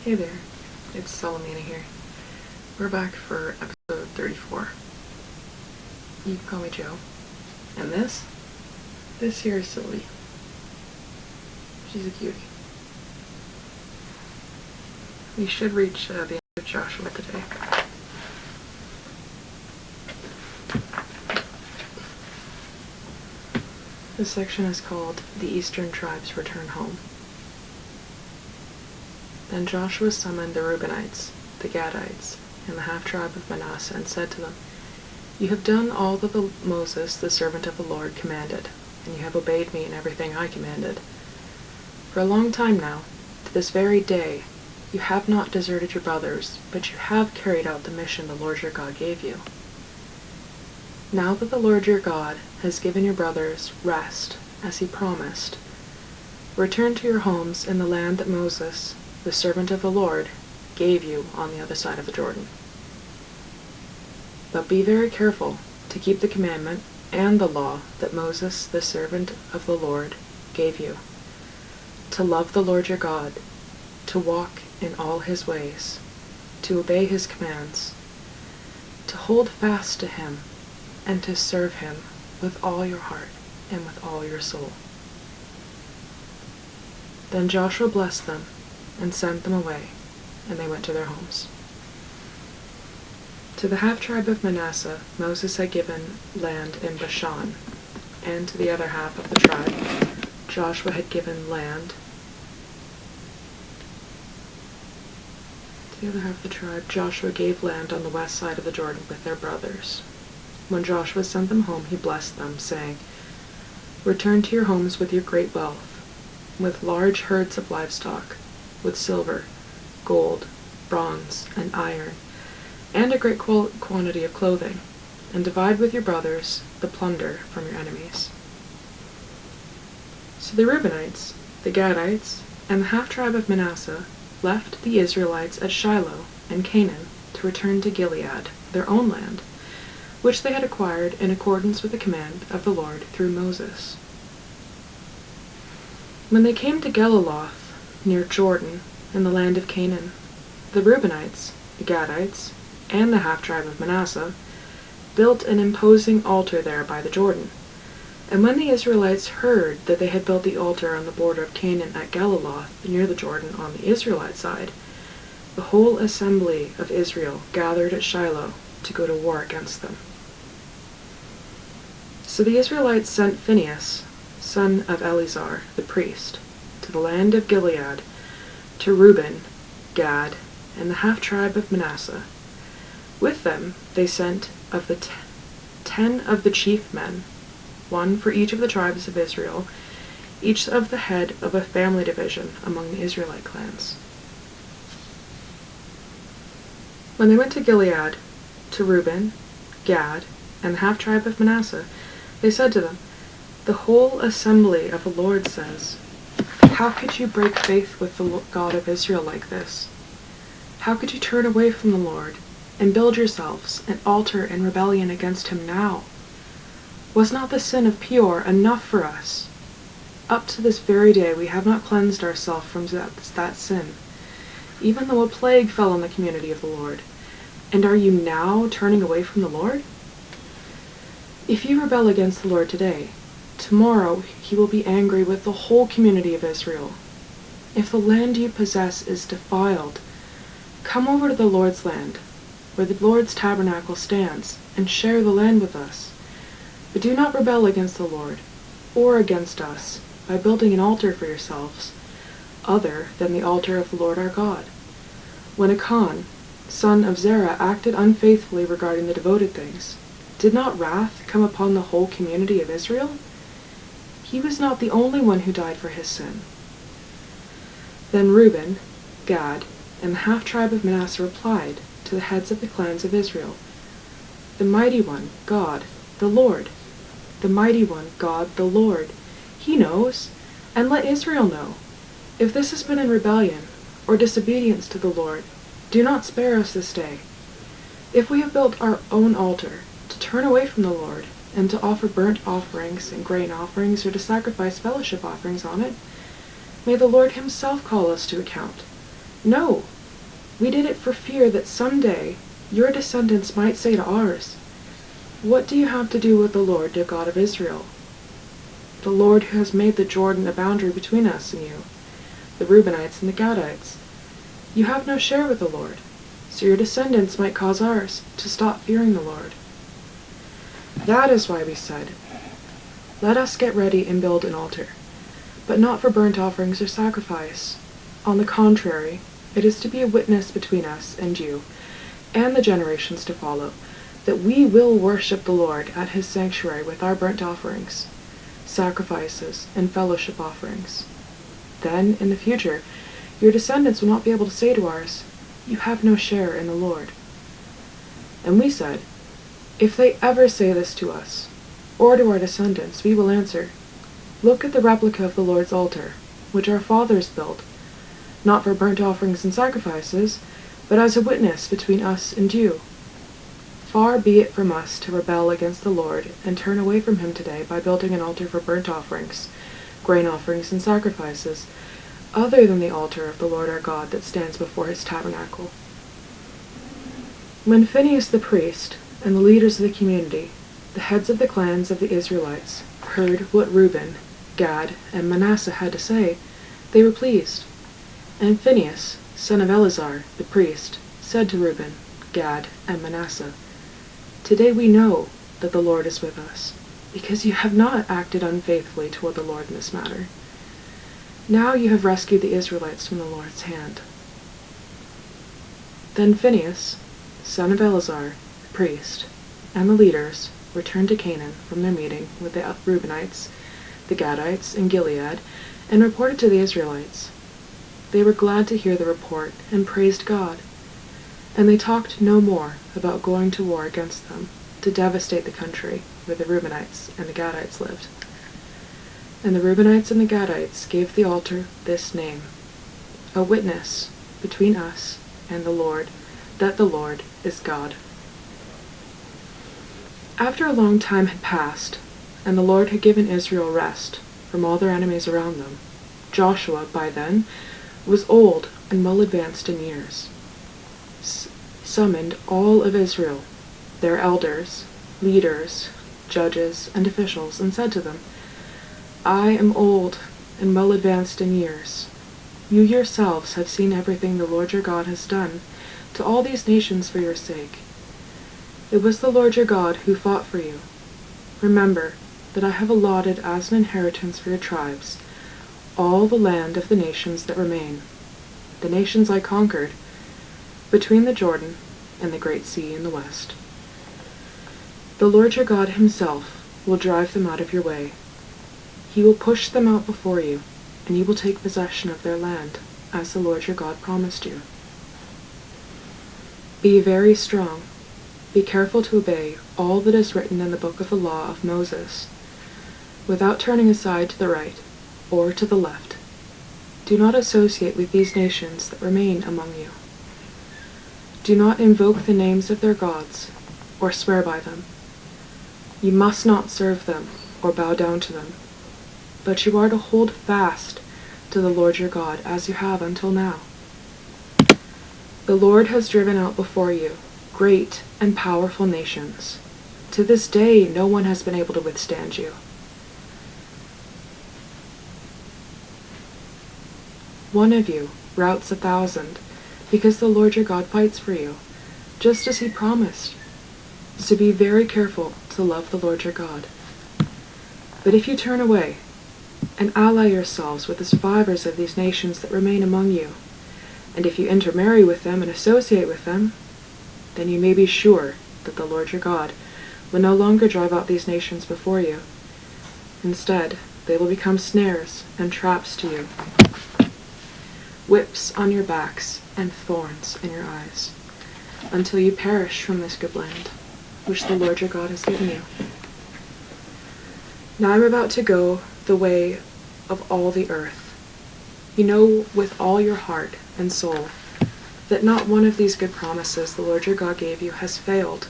Hey there, it's Salamina here. We're back for episode 34. You can call me Joe. And this here is Sylvie. She's a cutie. We should reach the end of Joshua today. This section is called The Eastern Tribes Return Home. Then Joshua summoned the Reubenites, the Gadites, and the half-tribe of Manasseh, and said to them, "You have done all that Moses, the servant of the Lord, commanded, and you have obeyed me in everything I commanded. For a long time now, to this very day, you have not deserted your brothers, but you have carried out the mission the Lord your God gave you. Now that the Lord your God has given your brothers rest, as he promised, return to your homes in the land that Moses, the servant of the Lord, gave you on the other side of the Jordan. But be very careful to keep the commandment and the law that Moses, the servant of the Lord, gave you, to love the Lord your God, to walk in all his ways, to obey his commands, to hold fast to him, and to serve him with all your heart and with all your soul." Then Joshua blessed them and sent them away, and they went to their homes. To the half-tribe of Manasseh Moses had given land in Bashan, and to the other half of the tribe Joshua had given land. To the other half of the tribe Joshua gave land on the west side of the Jordan with their brothers. When Joshua sent them home, he blessed them, saying, "Return to your homes with your great wealth, with large herds of livestock, with silver, gold, bronze, and iron, and a great quantity of clothing, and divide with your brothers the plunder from your enemies." So the Reubenites, the Gadites, and the half-tribe of Manasseh left the Israelites at Shiloh and Canaan to return to Gilead, their own land, which they had acquired in accordance with the command of the Lord through Moses. When they came to Geliloth, near Jordan, in the land of Canaan, the Reubenites, the Gadites, and the half-tribe of Manasseh built an imposing altar there by the Jordan. And when the Israelites heard that they had built the altar on the border of Canaan at Geliloth, near the Jordan on the Israelite side, the whole assembly of Israel gathered at Shiloh to go to war against them. So the Israelites sent Phinehas, son of Eleazar, the priest, to the land of Gilead, to Reuben, Gad, and the half-tribe of Manasseh. With them they sent of the 10 of the chief men, one for each of the tribes of Israel, each of the head of a family division among the Israelite clans. When they went to Gilead, to Reuben, Gad, and the half-tribe of Manasseh, they said to them, "The whole assembly of the Lord says, 'How could you break faith with the God of Israel like this? How could you turn away from the Lord, and build yourselves an altar in rebellion against him now? Was not the sin of Peor enough for us? Up to this very day we have not cleansed ourselves from that sin, even though a plague fell on the community of the Lord. And are you now turning away from the Lord? If you rebel against the Lord today, tomorrow he will be angry with the whole community of Israel. If the land you possess is defiled, come over to the Lord's land, where the Lord's tabernacle stands, and share the land with us. But do not rebel against the Lord, or against us, by building an altar for yourselves, other than the altar of the Lord our God. When Achan, son of Zerah, acted unfaithfully regarding the devoted things, did not wrath come upon the whole community of Israel? He was not the only one who died for his sin." Then Reuben, Gad, and the half-tribe of Manasseh replied to the heads of the clans of Israel, "The mighty one, God, the Lord. The mighty one, God, the Lord. He knows, and let Israel know. If this has been in rebellion or disobedience to the Lord, do not spare us this day. If we have built our own altar to turn away from the Lord, and to offer burnt offerings and grain offerings, or to sacrifice fellowship offerings on it, may the Lord himself call us to account. No, We did it for fear that someday your descendants might say to ours, 'What do you have to do with the Lord, the God of Israel? The Lord who has made the Jordan a boundary between us and you, the Reubenites and the Gadites. You have no share with the Lord, so your descendants might cause ours to stop fearing the Lord.' That is why we said, 'Let us get ready and build an altar, but not for burnt offerings or sacrifice. On the contrary, it is to be a witness between us and you, and the generations to follow, that we will worship the Lord at his sanctuary with our burnt offerings, sacrifices, and fellowship offerings. Then, in the future, your descendants will not be able to say to ours, 'You have no share in the Lord.'" And we said, "If they ever say this to us, or to our descendants, we will answer, 'Look at the replica of the Lord's altar, which our fathers built, not for burnt offerings and sacrifices, but as a witness between us and you. Far be it from us to rebel against the Lord and turn away from him today by building an altar for burnt offerings, grain offerings, and sacrifices, other than the altar of the Lord our God that stands before his tabernacle." When Phinehas the priest and the leaders of the community, the heads of the clans of the Israelites, heard what Reuben, Gad, and Manasseh had to say, they were pleased. And Phinehas, son of Eleazar, the priest, said to Reuben, Gad, and Manasseh, "Today we know that the Lord is with us, because you have not acted unfaithfully toward the Lord in this matter. Now you have rescued the Israelites from the Lord's hand." Then Phinehas, son of Eleazar, the priest, and the leaders returned to Canaan from their meeting with the Reubenites, the Gadites, and Gilead, and reported to the Israelites. They were glad to hear the report and praised God, and they talked no more about going to war against them to devastate the country where the Reubenites and the Gadites lived. And the Reubenites and the Gadites gave the altar this name, "A witness between us and the Lord, that the Lord is God." After a long time had passed, and the Lord had given Israel rest from all their enemies around them, Joshua, by then, was old and well advanced in years, summoned all of Israel, their elders, leaders, judges, and officials, and said to them, "I am old and well advanced in years. You yourselves have seen everything the Lord your God has done to all these nations for your sake. It was the Lord your God who fought for you. Remember that I have allotted as an inheritance for your tribes all the land of the nations that remain, the nations I conquered, between the Jordan and the Great Sea in the west. The Lord your God himself will drive them out of your way. He will push them out before you, and you will take possession of their land, as the Lord your God promised you. Be very strong. Be careful to obey all that is written in the book of the law of Moses, without turning aside to the right or to the left. Do not associate with these nations that remain among you. Do not invoke the names of their gods or swear by them. You must not serve them or bow down to them, but you are to hold fast to the Lord your God as you have until now. The Lord has driven out before you great and powerful nations. To this day no one has been able to withstand you. One of you routs 1,000, because the Lord your God fights for you, just as he promised. So be very careful to love the Lord your God. But if you turn away and ally yourselves with the survivors of these nations that remain among you, and if you intermarry with them and associate with them, then you may be sure that the Lord your God will no longer drive out these nations before you. Instead, they will become snares and traps to you, whips on your backs and thorns in your eyes, until you perish from this good land, which the Lord your God has given you. Now I'm about to go the way of all the earth. You know with all your heart and soul that not one of these good promises the Lord your God gave you has failed.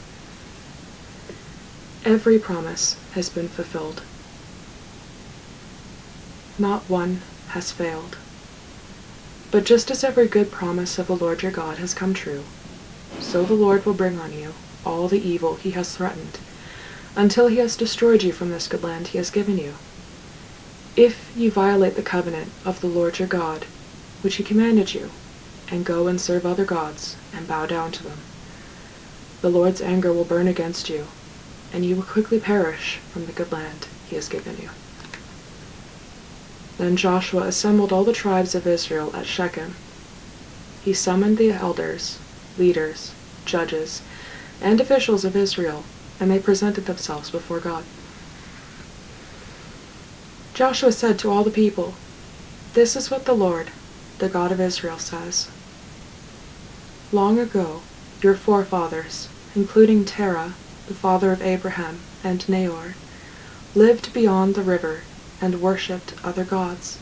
Every promise has been fulfilled. Not one has failed. But just as every good promise of the Lord your God has come true, so the Lord will bring on you all the evil he has threatened, until he has destroyed you from this good land he has given you. If you violate the covenant of the Lord your God, which he commanded you, and go and serve other gods, and bow down to them, the Lord's anger will burn against you, and you will quickly perish from the good land he has given you. Then Joshua assembled all the tribes of Israel at Shechem. He summoned the elders, leaders, judges, and officials of Israel, and they presented themselves before God. Joshua said to all the people, "This is what the Lord, the God of Israel, says. Long ago, your forefathers, including Terah, the father of Abraham, and Nahor, lived beyond the river and worshipped other gods.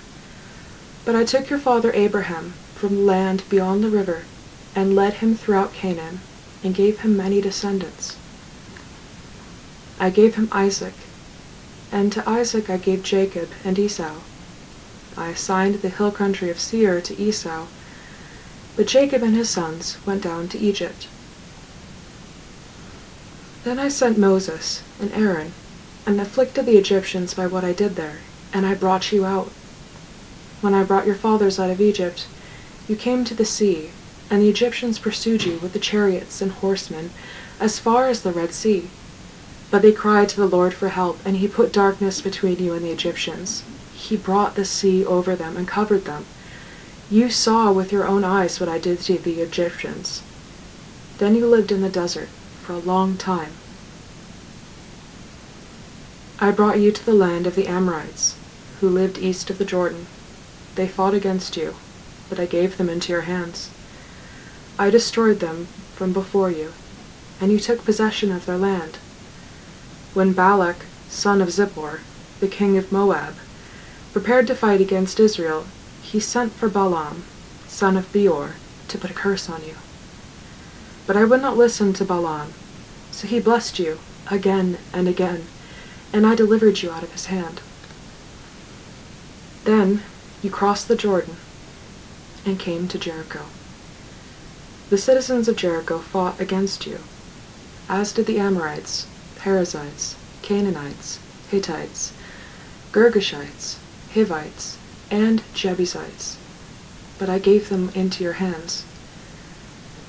But I took your father Abraham from the land beyond the river and led him throughout Canaan and gave him many descendants. I gave him Isaac, and to Isaac I gave Jacob and Esau. I assigned the hill country of Seir to Esau, but Jacob and his sons went down to Egypt. Then I sent Moses and Aaron, and afflicted the Egyptians by what I did there, and I brought you out. When I brought your fathers out of Egypt, you came to the sea, and the Egyptians pursued you with the chariots and horsemen as far as the Red Sea. But they cried to the Lord for help, and he put darkness between you and the Egyptians. He brought the sea over them and covered them. You saw with your own eyes what I did to the Egyptians. Then you lived in the desert for a long time. I brought you to the land of the Amorites, who lived east of the Jordan. They fought against you, but I gave them into your hands. I destroyed them from before you, and you took possession of their land. When Balak, son of Zippor, the king of Moab, prepared to fight against Israel, he sent for Balaam, son of Beor, to put a curse on you. But I would not listen to Balaam, so he blessed you again and again, and I delivered you out of his hand. Then you crossed the Jordan and came to Jericho. The citizens of Jericho fought against you, as did the Amorites, Perizzites, Canaanites, Hittites, Girgashites, Hivites, and Jebusites, but I gave them into your hands.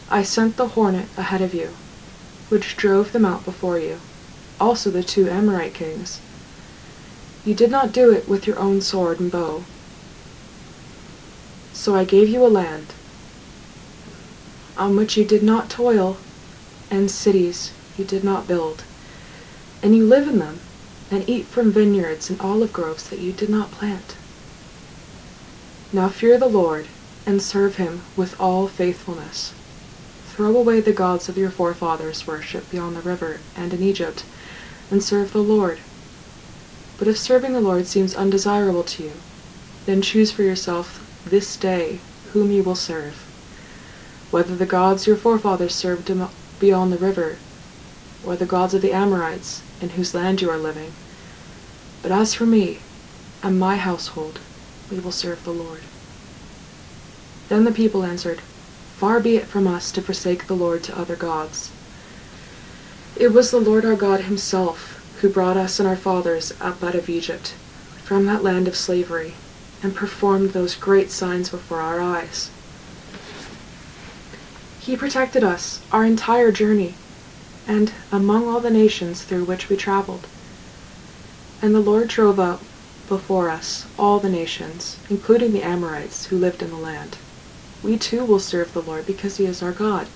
I sent the hornet ahead of you, which drove them out before you, also the 2 Amorite kings. You did not do it with your own sword and bow. So I gave you a land on which you did not toil, and cities you did not build, and you live in them, and eat from vineyards and olive groves that you did not plant. Now fear the Lord, and serve him with all faithfulness. Throw away the gods of your forefathers' worship beyond the river and in Egypt, and serve the Lord. But if serving the Lord seems undesirable to you, then choose for yourself this day whom you will serve, whether the gods your forefathers served beyond the river, or the gods of the Amorites, in whose land you are living. But as for me and my household, we will serve the Lord." Then the people answered, "Far be it from us to forsake the Lord to other gods. It was the Lord our God himself who brought us and our fathers up out of Egypt, from that land of slavery, and performed those great signs before our eyes. He protected us our entire journey, and among all the nations through which we traveled. And the Lord drove out before us all the nations, including the Amorites who lived in the land. We too will serve the Lord because he is our God."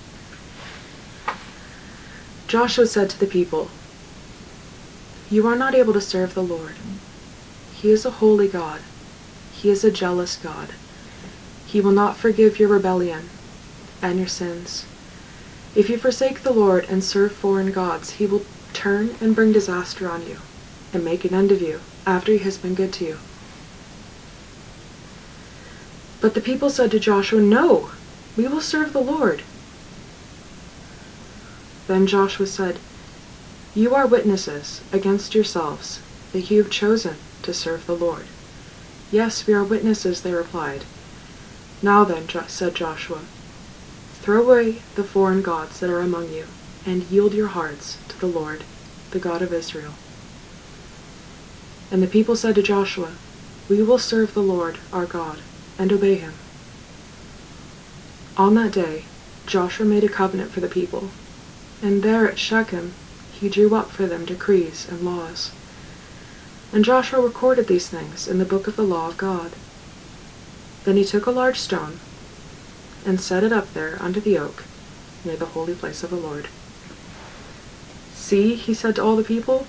Joshua said to the people, "You are not able to serve the Lord. He is a holy God. He is a jealous God. He will not forgive your rebellion and your sins. If you forsake the Lord and serve foreign gods, he will turn and bring disaster on you and make an end of you after he has been good to you." But the people said to Joshua, "No, we will serve the Lord." Then Joshua said, "You are witnesses against yourselves that you have chosen to serve the Lord." "Yes, we are witnesses," they replied. Now then, said Joshua, throw away the foreign gods that are among you, and yield your hearts to the Lord, the God of Israel. And the people said to Joshua, we will serve the Lord our God, and obey him. On that day, Joshua made a covenant for the people, and there at Shechem he drew up for them decrees and laws. And Joshua recorded these things in the book of the law of God. Then he took a large stone, and set it up there under the oak, near the holy place of the Lord. See, he said to all the people,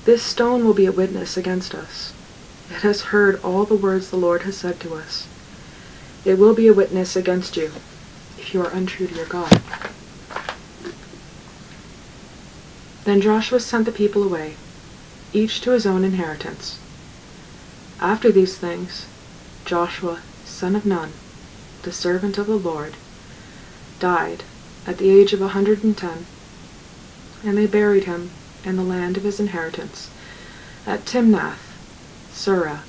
this stone will be a witness against us. It has heard all the words the Lord has said to us. It will be a witness against you, if you are untrue to your God. Then Joshua sent the people away, each to his own inheritance. After these things, Joshua, son of Nun, the servant of the Lord, died at the age of 110, and they buried him in the land of his inheritance, at Timnath, Serah,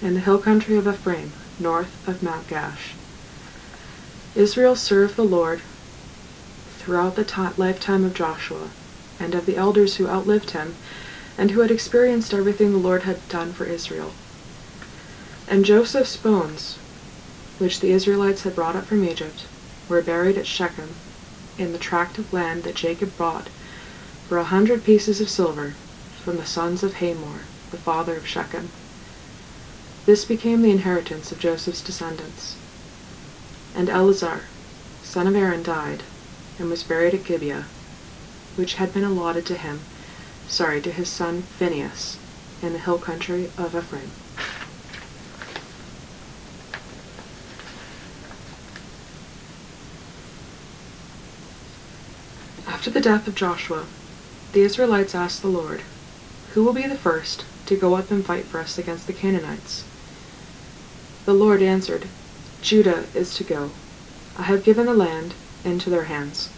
in the hill country of Ephraim, north of Mount Gash. Israel served the Lord throughout the lifetime of Joshua, and of the elders who outlived him, and who had experienced everything the Lord had done for Israel. And Joseph's bones, which the Israelites had brought up from Egypt, were buried at Shechem, in the tract of land that Jacob bought for 100 pieces of silver from the sons of Hamor, the father of Shechem. This became the inheritance of Joseph's descendants. And Eleazar, son of Aaron, died, and was buried at Gibeah, which had been allotted to his son Phinehas, in the hill country of Ephraim. After the death of Joshua, the Israelites asked the Lord, who will be the first to go up and fight for us against the Canaanites? The Lord answered, Judah is to go. I have given the land into their hands.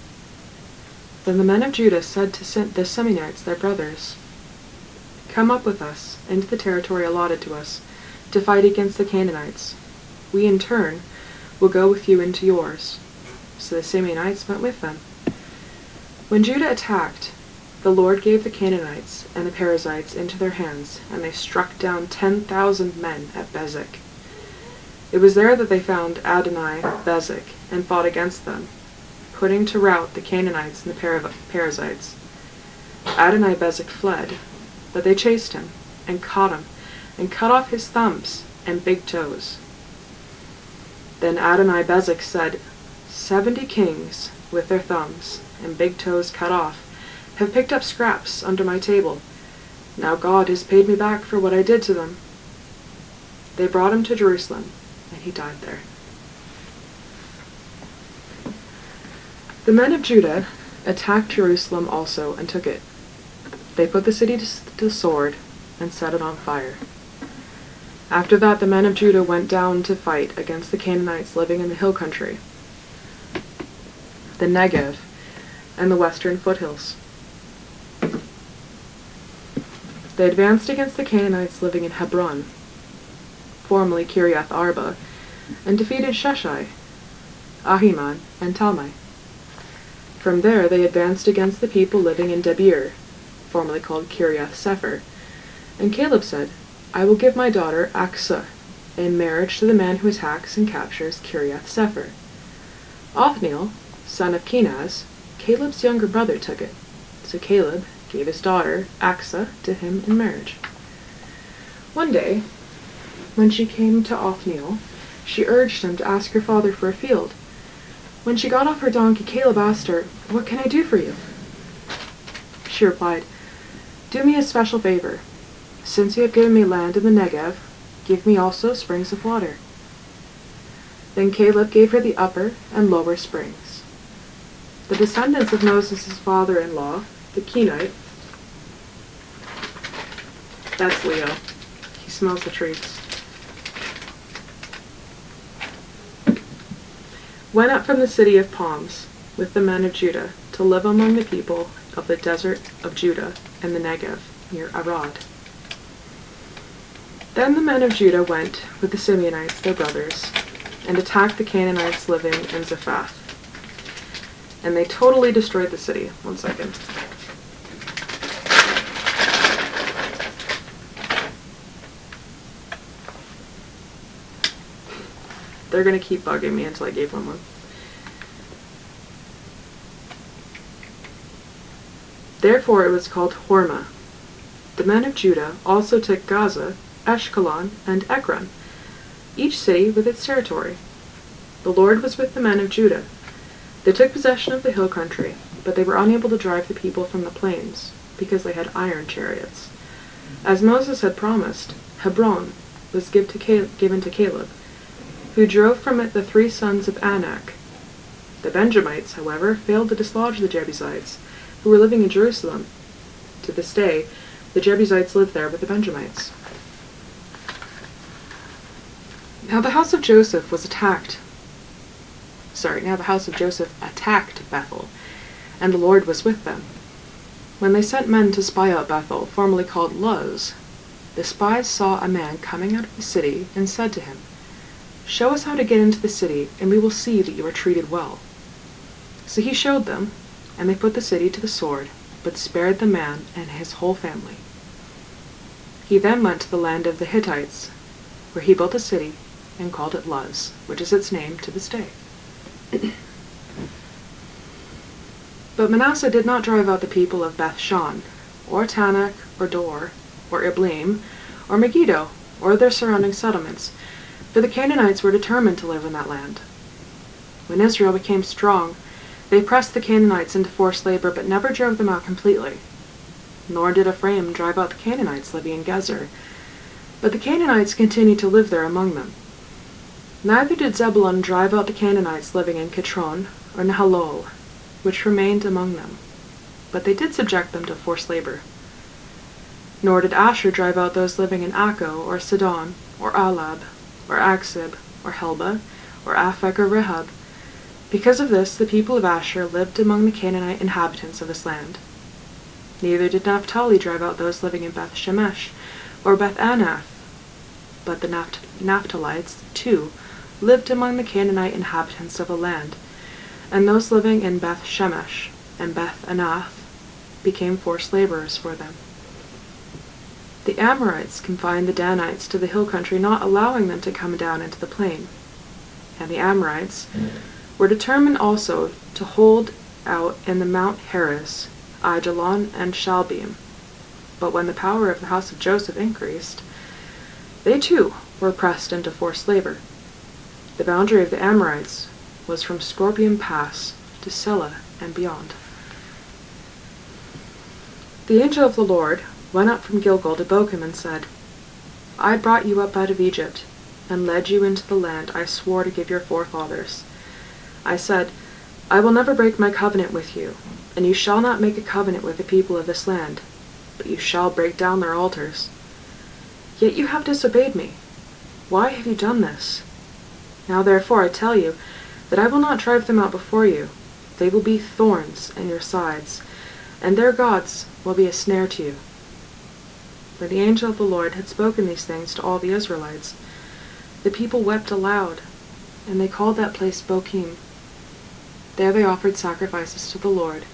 Then the men of Judah said to the Simeonites, their brothers, come up with us into the territory allotted to us, to fight against the Canaanites. We in turn will go with you into yours. So the Simeonites went with them. When Judah attacked, the Lord gave the Canaanites and the Perizzites into their hands, and they struck down 10,000 men at Bezek. It was there that they found Adonai Bezek and fought against them, putting to rout the Canaanites and the Perizzites. Adonai Bezek fled, but they chased him and caught him and cut off his thumbs and big toes. Then Adonai Bezek said, 70 kings with their thumbs and big toes cut off have picked up scraps under my table. Now God has paid me back for what I did to them. They brought him to Jerusalem, and he died there. The men of Judah attacked Jerusalem also and took it. They put the city to the sword and set it on fire. After that, the men of Judah went down to fight against the Canaanites living in the hill country, the Negev, and the western foothills. They advanced against the Canaanites living in Hebron, formerly Kiriath Arba, and defeated Sheshai, Ahiman, and Talmai. From there they advanced against the people living in Debir, formerly called Kiriath Sepher, and Caleb said, I will give my daughter Aksah in marriage to the man who attacks and captures Kiriath Sepher. Othniel, son of Kenaz, Caleb's younger brother, took it, so Caleb gave his daughter Aksah to him in marriage. One day, when she came to Othniel, she urged him to ask her father for a field. When she got off her donkey, Caleb asked her, What can I do for you? She replied, Do me a special favor. Since you have given me land in the Negev, give me also springs of water. Then Caleb gave her the upper and lower springs. The descendants of Moses' father-in-law, the Kenite, that's Leo. He smells the trees. Went up from the city of palms with the men of Judah to live among the people of the desert of Judah and the Negev near Arad. Then the men of Judah went with the Simeonites, their brothers, and attacked the Canaanites living in Zephath. And they totally destroyed the city. One second. They're going to keep bugging me until I gave them one. Therefore it was called Hormah. The men of Judah also took Gaza, Ashkelon, and Ekron, each city with its territory. The Lord was with the men of Judah. They took possession of the hill country, but they were unable to drive the people from the plains, because they had iron chariots. As Moses had promised, Hebron was given to Caleb, who drove from it the 3 sons of Anak. The Benjamites, however, failed to dislodge the Jebusites, who were living in Jerusalem. To this day, the Jebusites live there with the Benjamites. Now the house of Joseph attacked Bethel, and the Lord was with them. When they sent men to spy out Bethel, formerly called Luz, the spies saw a man coming out of the city and said to him, "Show us how to get into the city, and we will see that you are treated well." So he showed them, and they put the city to the sword, but spared the man and his whole family. He then went to the land of the Hittites, where he built a city and called it Luz, which is its name to this day. But Manasseh did not drive out the people of Beth-shan, or Tanakh, or Dor, or Ibleam, or Megiddo, or their surrounding settlements, for the Canaanites were determined to live in that land. When Israel became strong, they pressed the Canaanites into forced labor, but never drove them out completely. Nor did Ephraim drive out the Canaanites living in Gezer, but the Canaanites continued to live there among them. Neither did Zebulun drive out the Canaanites living in Kitron or Nahalol, which remained among them, but they did subject them to forced labor. Nor did Asher drive out those living in Akko, or Sidon, or Alab, or Aksib, or Helba, or Aphek, or Rehob. Because of this, the people of Asher lived among the Canaanite inhabitants of this land. Neither did Naphtali drive out those living in Beth-Shemesh, or Beth-Anath, but the Naphtalites, too, lived among the Canaanite inhabitants of the land, and those living in Beth-Shemesh and Beth-Anath became forced laborers for them. The Amorites confined the Danites to the hill country, not allowing them to come down into the plain. And the Amorites were determined also to hold out in the Mount Heres, Aijalon, and Shalbim. But when the power of the house of Joseph increased, they too were pressed into forced labor. The boundary of the Amorites was from Scorpion Pass to Selah and beyond. The angel of the Lord went up from Gilgal to Bochim and said, "I brought you up out of Egypt, and led you into the land I swore to give your forefathers. I said, I will never break my covenant with you, and you shall not make a covenant with the people of this land, but you shall break down their altars. Yet you have disobeyed me. Why have you done this? Now therefore I tell you that I will not drive them out before you. They will be thorns in your sides, and their gods will be a snare to you." When the angel of the Lord had spoken these things to all the Israelites, the people wept aloud, and they called that place Bochim. There they offered sacrifices to the Lord.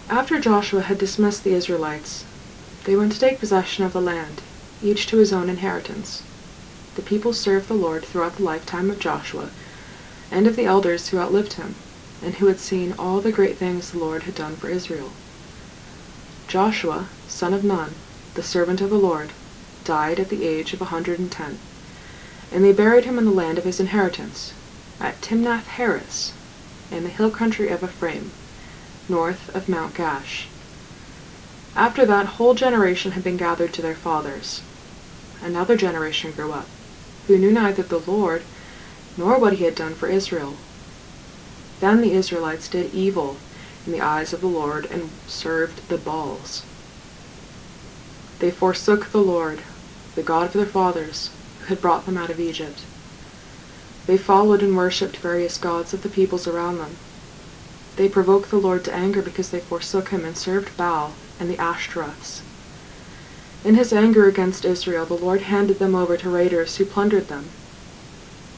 After Joshua had dismissed the Israelites, they went to take possession of the land, each to his own inheritance. The people served the Lord throughout the lifetime of Joshua, and of the elders who outlived him, and who had seen all the great things the Lord had done for Israel. Joshua, son of Nun, the servant of the Lord, died at the age of 110, and they buried him in the land of his inheritance, at Timnath-Heres, in the hill country of Ephraim, north of Mount Gash. After that whole generation had been gathered to their fathers, another generation grew up, who knew neither the Lord nor what he had done for Israel. Then the Israelites did evil in the eyes of the Lord and served the Baals. They forsook the Lord, the God of their fathers, who had brought them out of Egypt. They followed and worshipped various gods of the peoples around them. They provoked the Lord to anger because they forsook him and served Baal and the Ashtoreths. In his anger against Israel, the Lord handed them over to raiders who plundered them.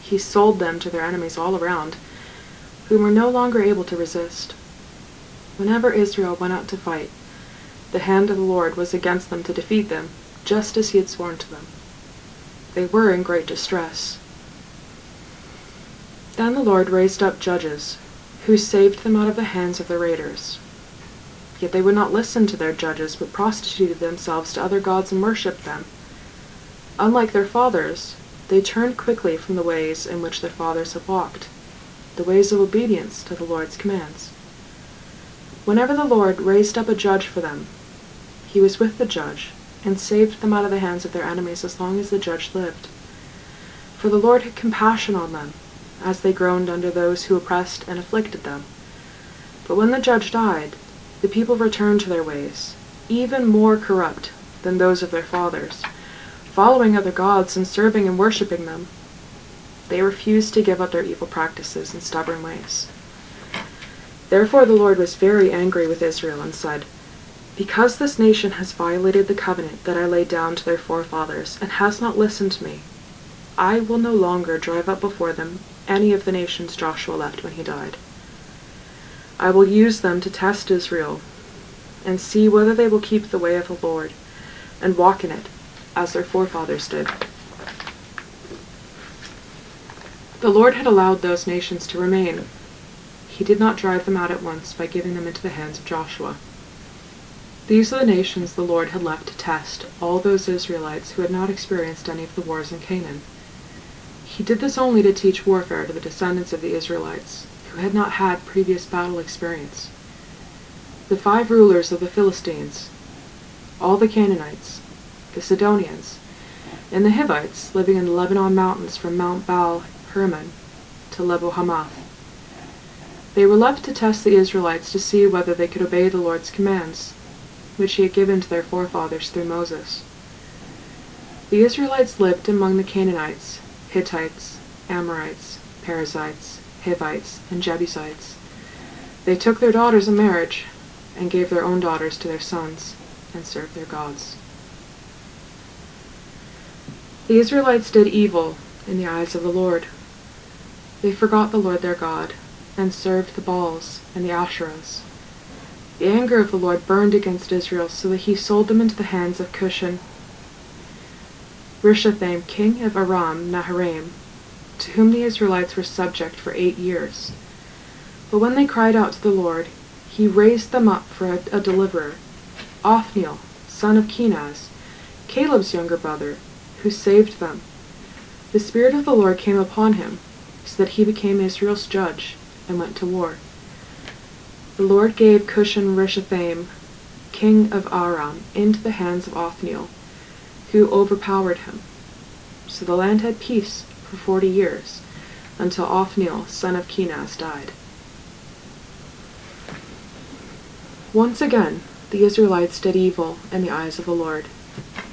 he sold them to their enemies all around, whom were no longer able to resist. Whenever Israel went out to fight, the hand of the Lord was against them to defeat them, just as he had sworn to them. They were in great distress. Then the Lord raised up judges, who saved them out of the hands of the raiders. Yet they would not listen to their judges, but prostituted themselves to other gods and worshipped them. Unlike their fathers, they turned quickly from the ways in which their fathers had walked, the ways of obedience to the Lord's commands. Whenever the Lord raised up a judge for them, he was with the judge, and saved them out of the hands of their enemies as long as the judge lived. For the Lord had compassion on them, as they groaned under those who oppressed and afflicted them. But when the judge died, the people returned to their ways, even more corrupt than those of their fathers, following other gods and serving and worshipping them. They refused to give up their evil practices and stubborn ways. Therefore the Lord was very angry with Israel and said, "Because this nation has violated the covenant that I laid down to their forefathers and has not listened to me, I will no longer drive up before them any of the nations Joshua left when he died. I will use them to test Israel and see whether they will keep the way of the Lord and walk in it, as their forefathers did." The Lord had allowed those nations to remain. He did not drive them out at once by giving them into the hands of Joshua. These are the nations the Lord had left to test all those Israelites who had not experienced any of the wars in Canaan. He did this only to teach warfare to the descendants of the Israelites, who had not had previous battle experience. The 5 rulers of the Philistines, all the Canaanites, the Sidonians, and the Hivites living in the Lebanon mountains from Mount Baal Hermon to Lebo Hamath. They were left to test the Israelites to see whether they could obey the Lord's commands, which he had given to their forefathers through Moses. The Israelites lived among the Canaanites, Hittites, Amorites, Perizzites, Hivites, and Jebusites. They took their daughters in marriage, and gave their own daughters to their sons, and served their gods. The Israelites did evil in the eyes of the Lord. They forgot the Lord their God, and served the Baals and the Asherahs. The anger of the Lord burned against Israel, so that he sold them into the hands of Cushan Rishathaim, king of Aram Naharaim, to whom the Israelites were subject for 8 years. But when they cried out to the Lord, he raised them up for a deliverer, Othniel, son of Kenaz, Caleb's younger brother, who saved them. The Spirit of the Lord came upon him, so that he became Israel's judge, and went to war. The Lord gave Cushan Rishathaim, king of Aram, into the hands of Othniel, who overpowered him. So the land had peace for 40 years, until Othniel, son of Kenaz, died. Once again, the Israelites did evil in the eyes of the Lord.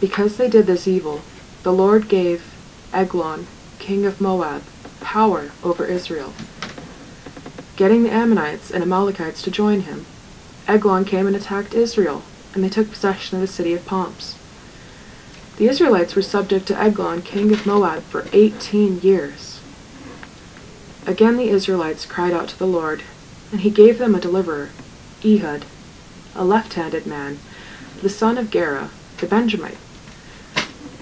Because they did this evil, the Lord gave Eglon, king of Moab, power over Israel. Getting the Ammonites and Amalekites to join him, Eglon came and attacked Israel, and they took possession of the city of palms. The Israelites were subject to Eglon, king of Moab, for 18 years. Again the Israelites cried out to the Lord, and he gave them a deliverer, Ehud, a left-handed man, the son of Gera, the Benjamite.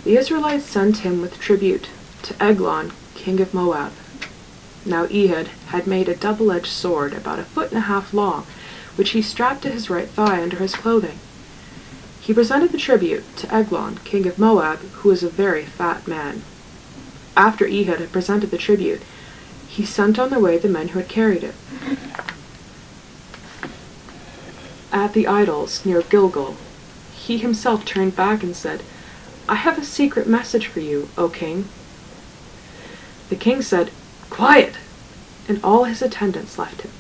The Israelites sent him with tribute to Eglon, king of Moab. Now Ehud had made a double-edged sword about 1.5 feet long, which he strapped to his right thigh under his clothing. He presented the tribute to Eglon, king of Moab, who was a very fat man. After Ehud had presented the tribute, he sent on their way the men who had carried it. At the idols near Gilgal, he himself turned back and said, "I have a secret message for you, O king." The king said, "Quiet!" and all his attendants left him.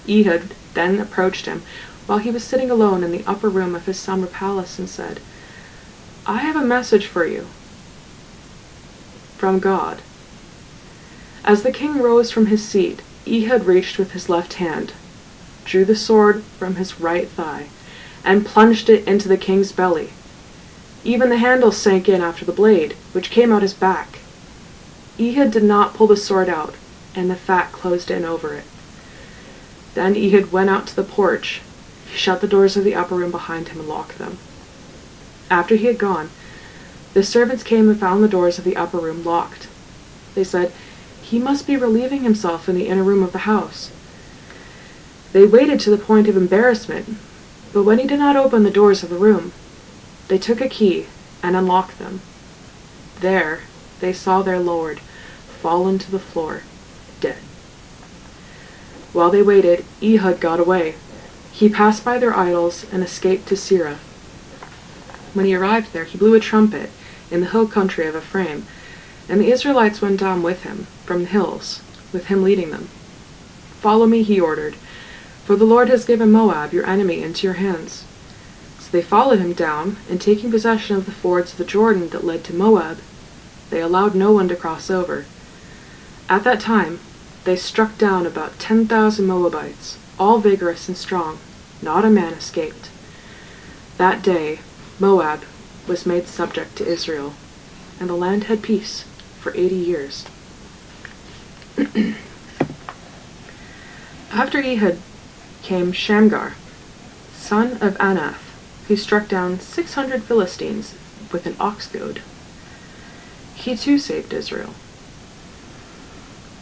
Ehud then approached him while he was sitting alone in the upper room of his summer palace and said, "I have a message for you from God." As the king rose from his seat, Ehud reached with his left hand, drew the sword from his right thigh, and plunged it into the king's belly. Even the handle sank in after the blade, which came out his back. Ehud did not pull the sword out, and the fat closed in over it. Then Ehud went out to the porch. He shut the doors of the upper room behind him and locked them. After he had gone, the servants came and found the doors of the upper room locked. They said, "He must be relieving himself in the inner room of the house." They waited to the point of embarrassment, but when he did not open the doors of the room, they took a key and unlocked them. There they saw their lord fallen to the floor, dead. While they waited, Ehud got away. He passed by their idols and escaped to Seirah. When he arrived there, he blew a trumpet in the hill country of Ephraim, and the Israelites went down with him from the hills, with him leading them. "Follow me," he ordered, "for the Lord has given Moab, your enemy, into your hands." So they followed him down, and taking possession of the fords of the Jordan that led to Moab, they allowed no one to cross over. At that time, they struck down about 10,000 Moabites, all vigorous and strong. Not a man escaped. That day, Moab was made subject to Israel, and the land had peace for 80 years. After Ehud came Shamgar, son of Anath, who struck down 600 Philistines with an ox goad. He too saved Israel.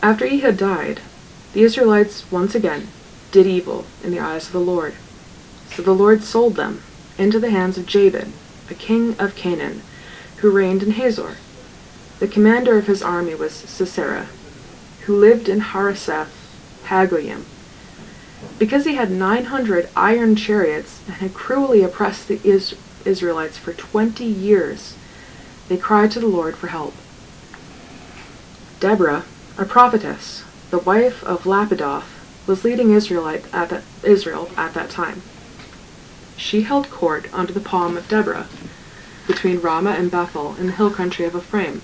After Ehud died, the Israelites once again did evil in the eyes of the Lord. So the Lord sold them into the hands of Jabin, a king of Canaan, who reigned in Hazor. The commander of his army was Sisera, who lived in Harosheth Hagoyim. Because he had 900 iron chariots and had cruelly oppressed the Israelites for 20 years, they cried to the Lord for help. Deborah, a prophetess, the wife of Lapidoth, was leading Israel at that time. She held court under the palm of Deborah, between Ramah and Bethel in the hill country of Ephraim,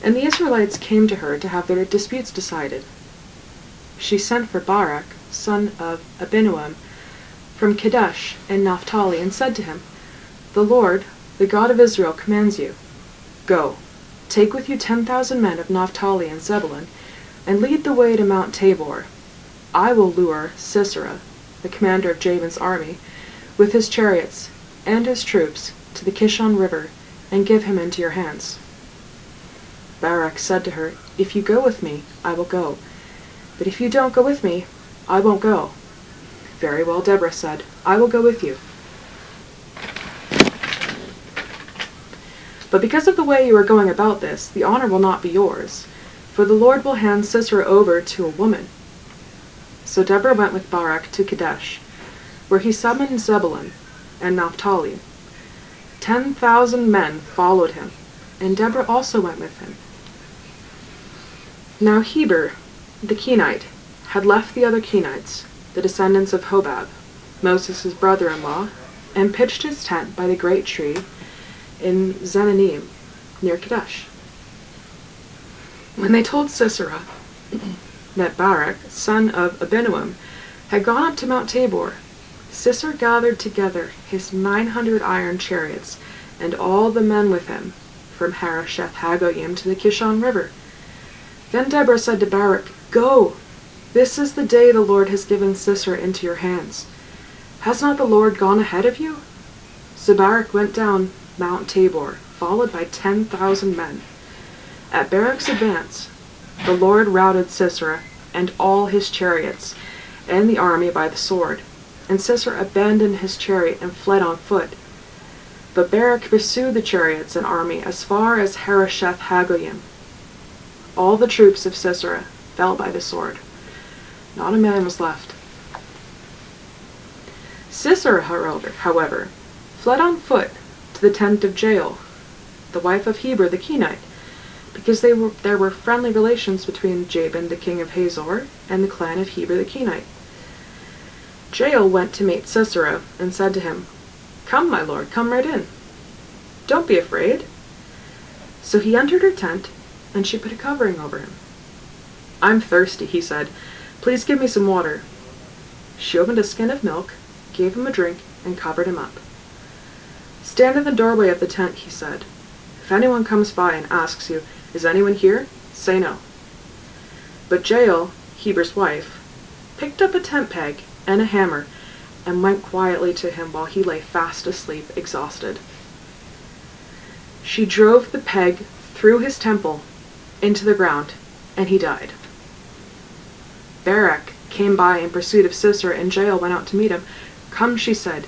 and the Israelites came to her to have their disputes decided. She sent for Barak, son of Abinoam, from Kadesh in Naphtali, and said to him, "The Lord, the God of Israel, commands you, go, take with you 10,000 men of Naphtali and Zebulun, and lead the way to Mount Tabor. I will lure Sisera, the commander of Jabin's army, with his chariots and his troops to the Kishon River, and give him into your hands." Barak said to her, "If you go with me, I will go. But if you don't go with me, I won't go." "Very well," Deborah said, "I will go with you. But because of the way you are going about this, the honor will not be yours, for the Lord will hand Sisera over to a woman." So Deborah went with Barak to Kadesh, where he summoned Zebulun and Naphtali. 10,000 men followed him, and Deborah also went with him. Now Heber, the Kenite, had left the other Kenites, the descendants of Hobab, Moses' brother-in-law, and pitched his tent by the great tree in Zananim, near Kadesh. When they told Sisera that Barak, son of Abinoam, had gone up to Mount Tabor, Sisera gathered together his 900 iron chariots and all the men with him from Harosheth Hagoyim to the Kishon River. Then Deborah said to Barak, "Go! This is the day the Lord has given Sisera into your hands. Has not the Lord gone ahead of you?" So Barak went down Mount Tabor, followed by 10,000 men. At Barak's advance, the Lord routed Sisera and all his chariots and the army by the sword, and Sisera abandoned his chariot and fled on foot. But Barak pursued the chariots and army as far as Harosheth Hagoyim. All the troops of Sisera fell by the sword. Not a man was left. Sisera, however, fled on foot to the tent of Jael, the wife of Heber the Kenite, because there were friendly relations between Jabin the king of Hazor and the clan of Heber the Kenite. Jael went to meet Sisera and said to him, "Come, my lord, come right in. Don't be afraid." So he entered her tent, and she put a covering over him. "I'm thirsty," he said. "Please give me some water." She opened a skin of milk, gave him a drink, and covered him up. "Stand in the doorway of the tent," he said. "If anyone comes by and asks you, 'Is anyone here?' say no. But Jael, Heber's wife, picked up a tent peg and a hammer and went quietly to him while he lay fast asleep, exhausted. She drove the peg through his temple into the ground, and he died. Barak came by in pursuit of Sisera, and Jael went out to meet him. "Come," she said,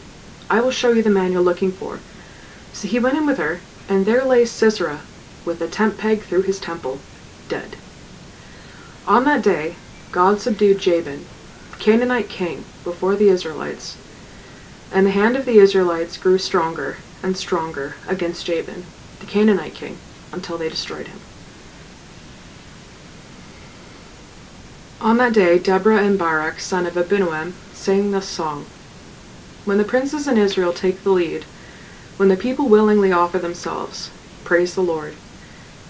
"I will show you the man you're looking for." So he went in with her, and there lay Sisera, with a tent peg through his temple, dead. On that day, God subdued Jabin, Canaanite king, before the Israelites, and the hand of the Israelites grew stronger and stronger against Jabin, the Canaanite king, until they destroyed him. On that day, Deborah and Barak, son of Abinoam, sang this song. When the princes in Israel take the lead, when the people willingly offer themselves, praise the Lord.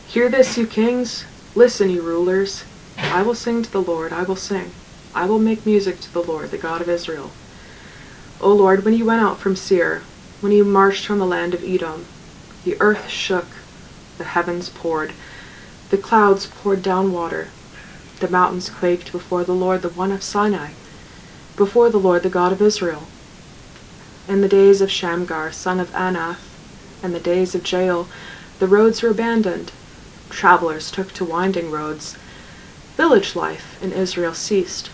Hear this, you kings. Listen, you rulers. I will sing to the Lord, I will sing. I will make music to the Lord, the God of Israel. O Lord, when you went out from Seir, when you marched from the land of Edom, the earth shook, the heavens poured, the clouds poured down water, the mountains quaked before the Lord, the one of Sinai, before the Lord, the God of Israel. In the days of Shamgar, son of Anath, and the days of Jael, the roads were abandoned. Travelers took to winding roads. Village life in Israel ceased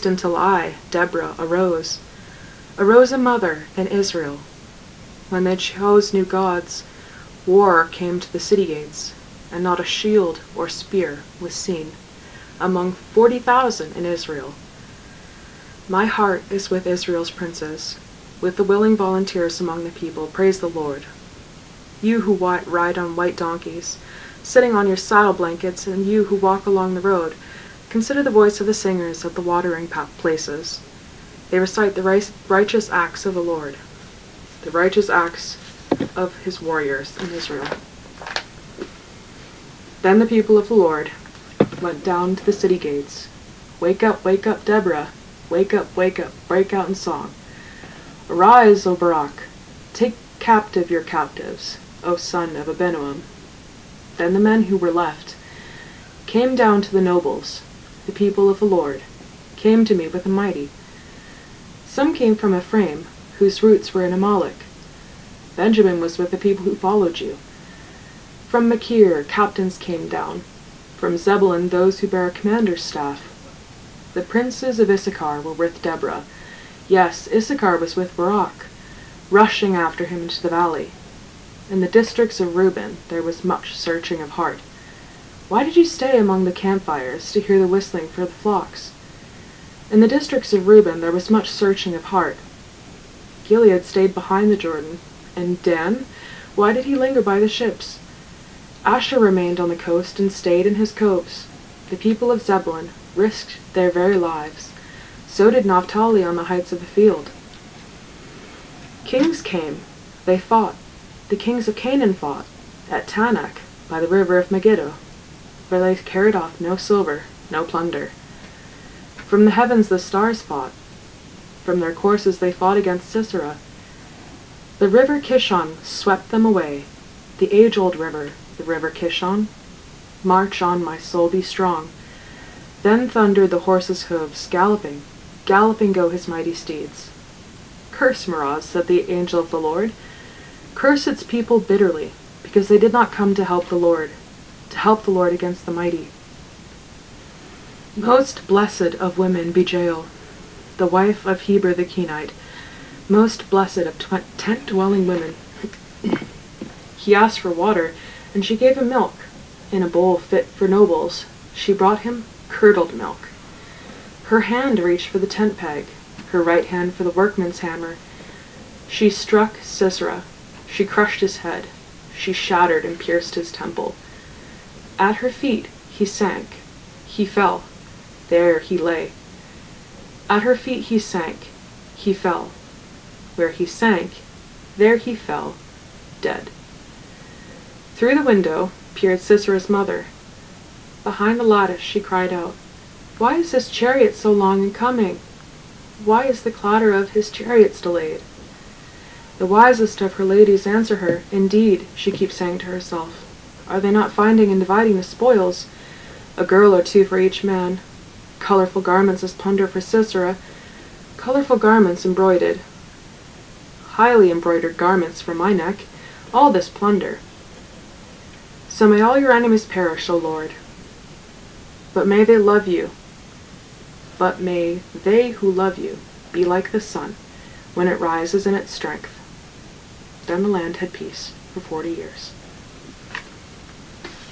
until I, Deborah, arose a mother in Israel. When they chose new gods, war came to the city gates, and not a shield or spear was seen among 40,000 in Israel. My heart is with Israel's princes, with the willing volunteers among the people. Praise the Lord. You who ride on white donkeys, sitting on your saddle blankets, and you who walk along the road, consider the voice of the singers at the watering places. They recite the righteous acts of the Lord, the righteous acts of his warriors in Israel. Then the people of the Lord went down to the city gates. Wake up, Deborah. Wake up, break out in song. Arise, O Barak. Take captive your captives, O son of Abinoam. Then the men who were left came down to the nobles, the people of the Lord, came to me with a mighty. Some came from Ephraim, whose roots were in Amalek. Benjamin was with the people who followed you. From Machir, captains came down. From Zebulun, those who bear a commander's staff. The princes of Issachar were with Deborah. Yes, Issachar was with Barak, rushing after him into the valley. In the districts of Reuben there was much searching of heart. Why did you stay among the campfires to hear the whistling for the flocks? In the districts of Reuben there was much searching of heart. Gilead stayed behind the Jordan. And Dan? Why did he linger by the ships? Asher remained on the coast and stayed in his coves. The people of Zebulun risked their very lives. So did Naphtali on the heights of the field. Kings came. They fought. The kings of Canaan fought at Tanakh by the river of Megiddo, where they carried off no silver, no plunder. From the heavens the stars fought. From their courses they fought against Sisera. The river Kishon swept them away, the age-old river, the river Kishon. March on, my soul, be strong. Then thundered the horse's hooves, galloping, galloping go his mighty steeds. Curse Meroz, said the angel of the Lord. Curse its people bitterly, because they did not come to help the Lord against the mighty. Most blessed of women be Jael, the wife of Heber the Kenite, most blessed of tent-dwelling women. He asked for water, and she gave him milk. In a bowl fit for nobles, she brought him curdled milk. Her hand reached for the tent peg, her right hand for the workman's hammer. She struck Sisera. She crushed his head. She shattered and pierced his temple. At her feet he sank. He fell. There he lay. At her feet he sank. He fell. Where he sank, there he fell, dead. Through the window peered Sisera's mother. Behind the lattice she cried out, "Why is his chariot so long in coming? Why is the clatter of his chariots delayed?" The wisest of her ladies answer her, "Indeed," she keeps saying to herself, Are they not finding and dividing the spoils? A girl or two for each man. Colorful garments as plunder for Sisera. Colorful garments embroidered. Highly embroidered garments for my neck. All this plunder. So may all your enemies perish, O Lord. But may they love you. But may they who love you be like the sun when it rises in its strength. Then the land had peace for 40 years.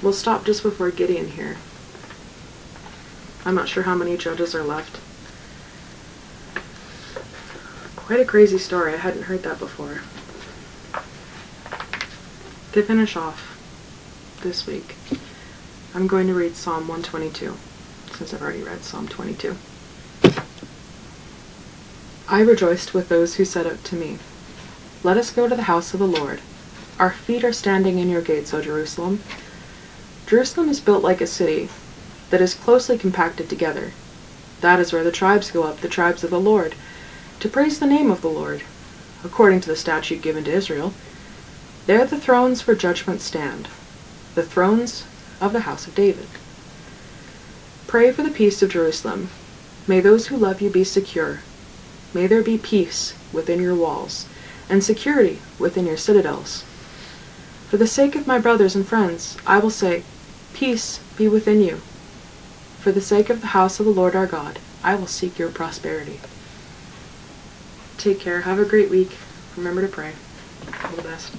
We'll stop just before Gideon here. I'm not sure how many judges are left. Quite a crazy story. I hadn't heard that before. To finish off this week, I'm going to read Psalm 122, since I've already read Psalm 22. I rejoiced with those who said out to me, "Let us go to the house of the Lord. Our feet are standing in your gates, O Jerusalem." Jerusalem is built like a city that is closely compacted together. That is where the tribes go up, the tribes of the Lord, to praise the name of the Lord, according to the statute given to Israel. There the thrones for judgment stand, the thrones of the house of David. Pray for the peace of Jerusalem. May those who love you be secure. May there be peace within your walls, and security within your citadels. For the sake of my brothers and friends, I will say, peace be within you. For the sake of the house of the Lord our God, I will seek your prosperity. Take care. Have a great week. Remember to pray. All the best.